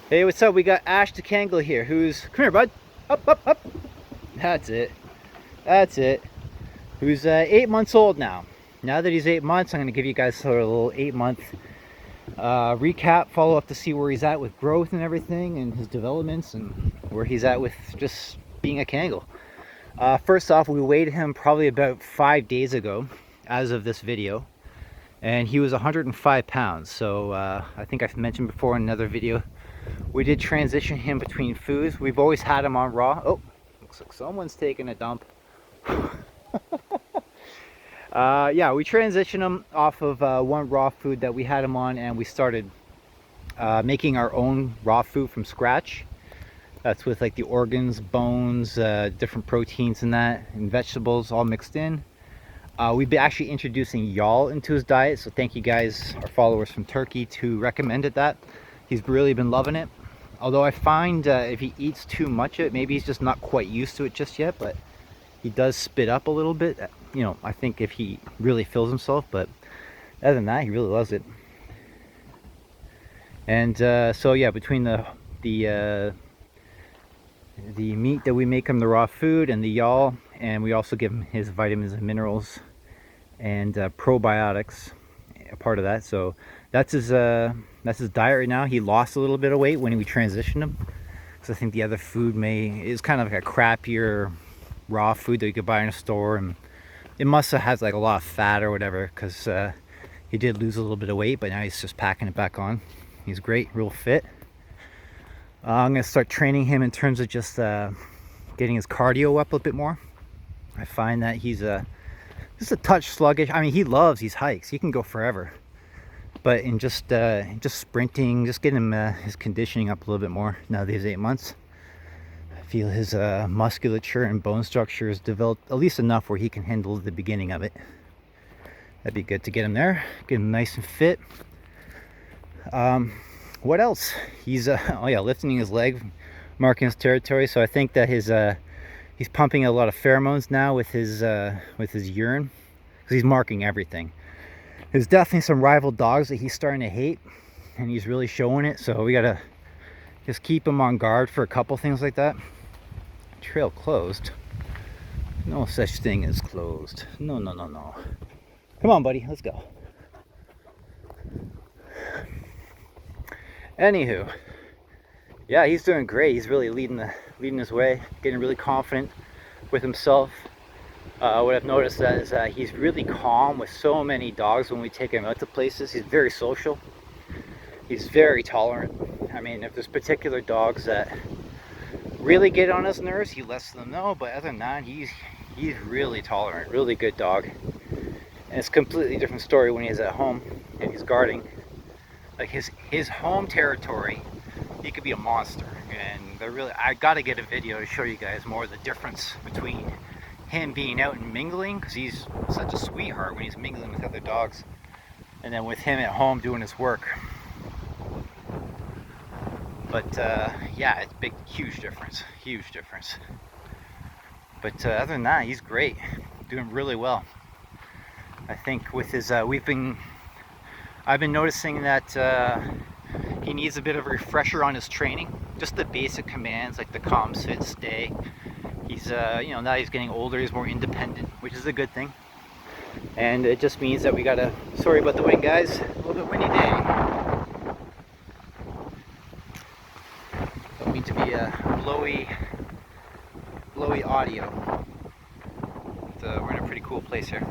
Hey, what's up? We got Ash the Kangal here, who's, come here, bud. Up, up, up. That's it. That's it. Who's 8 months old now. Now that he's 8 months, I'm going to give you guys sort of a little 8 month recap, follow up to see where he's at with growth and everything, and his developments, and where he's at with just being a Kangal. First off, we weighed him probably about 5 days ago, as of this video, and he was 105 pounds. So I think I've mentioned before in another video, we did transition him between foods. We've always had him on raw. Oh, looks like someone's taking a dump. Yeah, we transitioned him off of one raw food that we had him on, and we started making our own raw food from scratch. That's with like the organs, bones, different proteins and that, and vegetables all mixed in. We've been actually introducing y'all into his diet, so thank you guys, our followers from Turkey, who recommended that. He's really been loving it. Although I find if he eats too much of it, maybe he's just not quite used to it just yet, but he does spit up a little bit, you know, I think if he really fills himself. But other than that, he really loves it. And so yeah, between the meat that we make him, the raw food, and the y'all, and we also give him his vitamins and minerals and probiotics, a part of that. So that's his diet right now. He lost a little bit of weight when we transitioned him, because I think the other food is kind of like a crappier raw food that you could buy in a store, and it must have has like a lot of fat or whatever, because he did lose a little bit of weight, but now he's just packing it back on. He's great, real fit. I'm gonna start training him in terms of just getting his cardio up a bit more. I find that he's just a touch sluggish. I mean, he loves these hikes. He can go forever. But in just sprinting, just getting him his conditioning up a little bit more now that he's 8 months. I feel his musculature and bone structure has developed at least enough where he can handle the beginning of it. That'd be good to get him there, get him nice and fit. What else? He's oh yeah, lifting his leg, marking his territory. So I think that he's pumping a lot of pheromones now with his urine, because he's marking everything. There's definitely some rival dogs that he's starting to hate, and he's really showing it. So we gotta just keep him on guard for a couple things like that. Trail closed. No such thing as closed. No, no, no, no. Come on, buddy, let's go. Anywho, yeah, he's doing great. He's really leading his way, getting really confident with himself. What I've noticed is that he's really calm with so many dogs when we take him out to places. He's very social. He's very tolerant. I mean, if there's particular dogs that really get on his nerves, he lets them know. But other than that, he's really tolerant, really good dog. And it's a completely different story when he's at home and he's guarding. Like his home territory, he could be a monster. And I gotta get a video to show you guys more of the difference between him being out and mingling, because he's such a sweetheart when he's mingling with other dogs, and then with him at home doing his work. But yeah, it's big, huge difference. But other than that, he's great, doing really well. I think with his I've been noticing that he needs a bit of a refresher on his training. Just the basic commands like the calm, sit, stay. He's you know, now he's getting older, he's more independent, which is a good thing. And it just means that we gotta, sorry about the wind guys, a little bit windy day. Don't mean to be a blowy audio. But, we're in a pretty cool place here.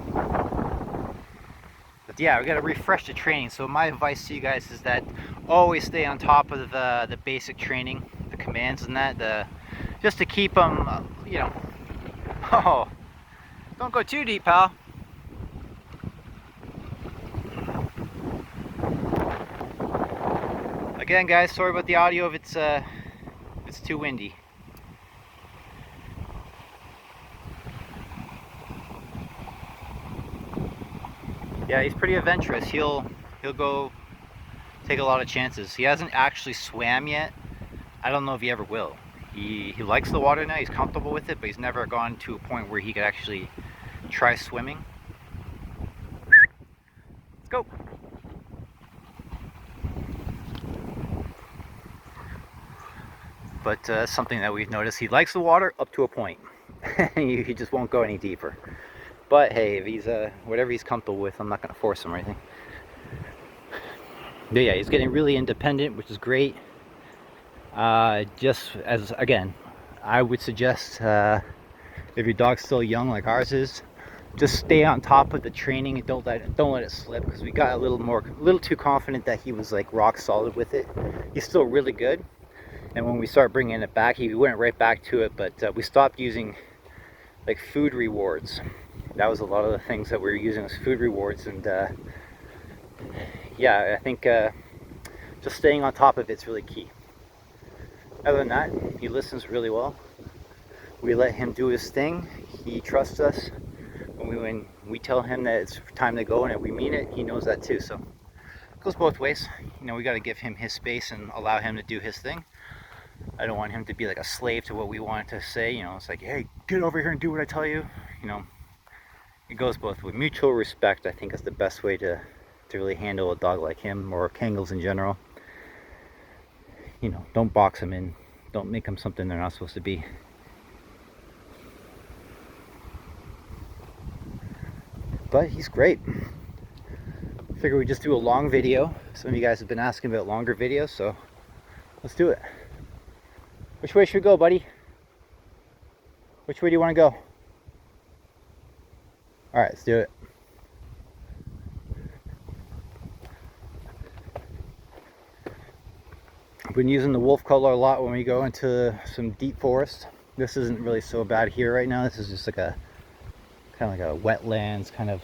But yeah, we gotta refresh the training. So my advice to you guys is that always stay on top of the basic training, the commands and that, just to keep them, you know. Oh, don't go too deep, pal. Again, guys, sorry about the audio if it's too windy. Yeah, he's pretty adventurous. He'll go take a lot of chances. He hasn't actually swam yet. I don't know if he ever will. He likes the water now, he's comfortable with it, but he's never gone to a point where he could actually try swimming. Let's go. but something that we've noticed. He likes the water up to a point. He just won't go any deeper. But hey, if he's whatever he's comfortable with, I'm not going to force him or anything. But yeah, he's getting really independent, which is great. Just as, again, I would suggest if your dog's still young like ours is, just stay on top of the training and don't let it slip, because we got a little too confident that he was like rock solid with it. He's still really good, and when we start bringing it back, he went right back to it. But we stopped using like food rewards. That was a lot of the things that we were using as food rewards, and yeah, I think just staying on top of it's really key. Other than that, he listens really well. We let him do his thing. He trusts us. When we tell him that it's time to go and we mean it, he knows that too. So it goes both ways. You know, we got to give him his space and allow him to do his thing. I don't want him to be like a slave to what we want to say. You know, it's like, hey, get over here and do what I tell you. You know, it goes both ways. Mutual respect, I think, is the best way to really handle a dog like him, or Kangals in general. You know, don't box them in. Don't make them something they're not supposed to be. But he's great. Figure we just do a long video. Some of you guys have been asking about longer videos, so let's do it. Which way should we go, buddy? Which way do you want to go? All right, let's do it. I've been using the wolf collar a lot when we go into some deep forest. This isn't really so bad here right now. This is just like a kind of like a wetlands kind of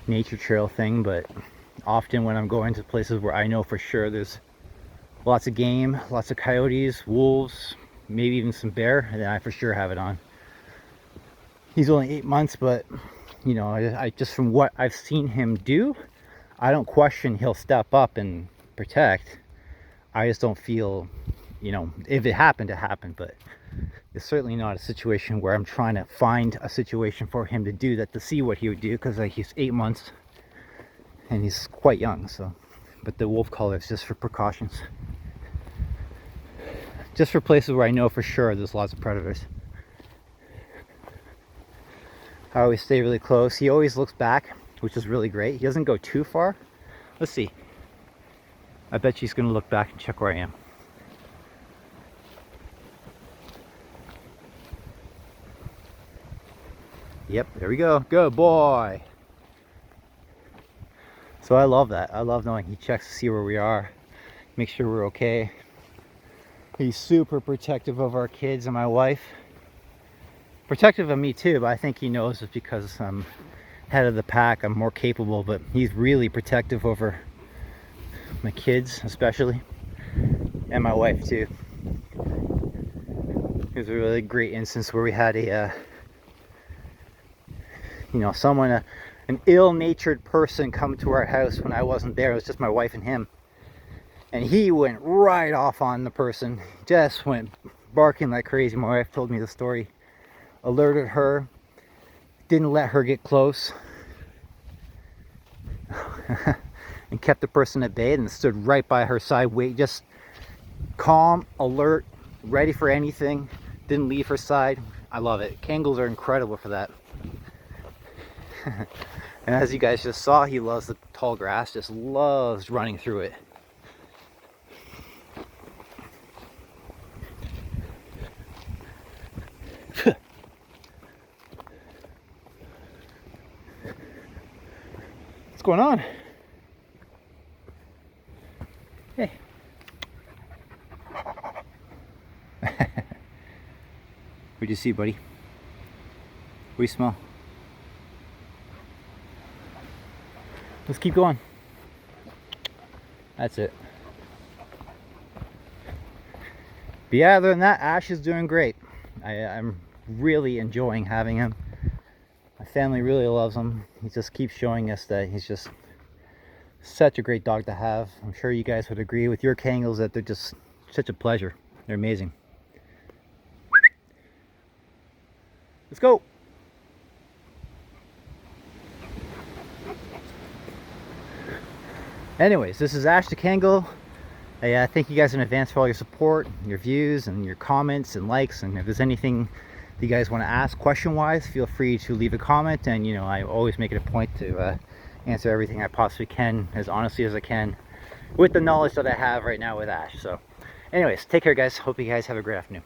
nature trail thing, but often when I'm going to places where I know for sure there's lots of game, lots of coyotes, wolves, maybe even some bear, and then I for sure have it on. He's only 8 months, but you know, I just, from what I've seen him do, I don't question he'll step up and protect. I just don't feel, you know, if it happened, it happened, but it's certainly not a situation where I'm trying to find a situation for him to do that, to see what he would do, because like, he's 8 months and he's quite young. So, but the wolf collar is just for precautions, just for places where I know for sure there's lots of predators. I always stay really close. He always looks back, which is really great. He doesn't go too far. Let's see. I bet she's gonna look back and check where I am. Yep, there we go. Good boy. So I love that. I love knowing he checks to see where we are, make sure we're okay. He's super protective of our kids and my wife. Protective of me too, but I think he knows it's because I'm head of the pack, I'm more capable, but he's really protective over my kids especially, and my wife too. It was a really great instance where we had a you know, someone, an ill-natured person come to our house when I wasn't there. It was just my wife and him, and he went right off on the person, just went barking like crazy. My wife told me the story, alerted her, didn't let her get close, and kept the person at bay, and stood right by her side, wait, just calm, alert, ready for anything, didn't leave her side. I love it. Kangals are incredible for that. And as you guys just saw, he loves the tall grass, just loves running through it. What's going on? Hey. What'd you see, buddy? What do you smell? Let's keep going. That's it. But yeah, other than that, Ash is doing great. I'm really enjoying having him. My family really loves him. He just keeps showing us that he's just such a great dog to have. I'm sure you guys would agree with your Kangals that they're just such a pleasure. They're amazing. Let's go. Anyways, this is Ash the Kangal. Thank you guys in advance for all your support, your views, and your comments and likes. And if there's anything you guys want to ask question-wise, feel free to leave a comment. And I always make it a point to answer everything I possibly can as honestly as I can with the knowledge that I have right now with Ash. So anyways, take care guys. Hope you guys have a great afternoon.